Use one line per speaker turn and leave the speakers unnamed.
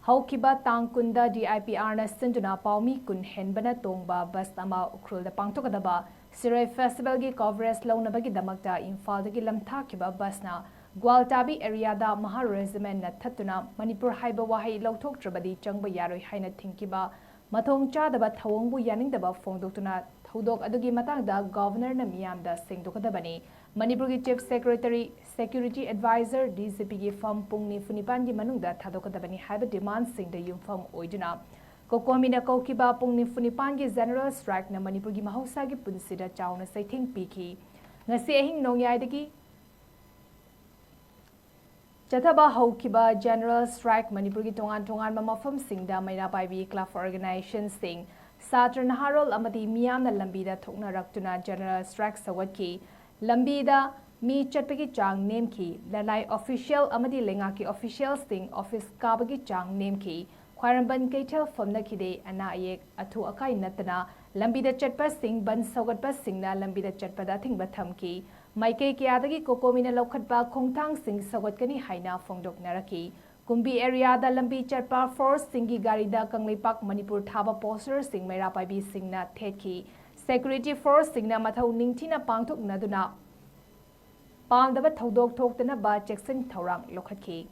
Haukiba Tangkunda DIPR na Sinduna Paumi Kun Henbana Tongba Bus Ama Ukrul the Pangtokadaba Sirai Festival gi coverage launabagi damakta Imphal dagi lamthakiba busna Gwaltabi area da Maharegimen na Tatuna Manipur haiba wahai lauthoktrabadi changba yaroi haina thinkiba mathong chadaba thawongbu yaningdaba phongdoktuna thodok adugi matangda governor na miyamda sengdokadabani Manipur ki Chief Secretary Security Advisor DCP gi Mapham Pung Funipan gi manungda thadokadabani haiba demand singda yumpham oiduna Cocomi na Koukhiba Pung Funipan gi General Strike na Manipur gi mahausa gi punsida chawna saithing piki ngasi ahing nongyai dagi Chathaba Haukiba General Strike Manipur ki tongan Mapham Singda Maina Paibi Club Organization Sing Satra Naharol Amadi Miyamna Lambida Thokna Raktuna General Strike Sougatnakhi Lambida Mi Chatpagi Chang Nemki Lalai Official Amadi Lengaki Official Sing Office Kabagi Chang Nemki Khwaramban Keitel Famnakide Ana Ayek Athu Akai Natana Lambida Chatpa Sing Ban Sougatpa Singna Lambida Chatpada Thingba Thamki Maikei Kiadagi Cocomi na Lokhatpa Khongthang Sing Sougatkani Haina Phongdok Naraki Kumbi area da Lambi Chatpa Force Singi Garida Kangleipak Manipur Thaba Poster Sing Mera Paibi Singna Theki Security Force Singna Mathau Ningthina Pangthok Naduna Pandaba Thodok Thoktana Ba Jackson Thorang Lokhatki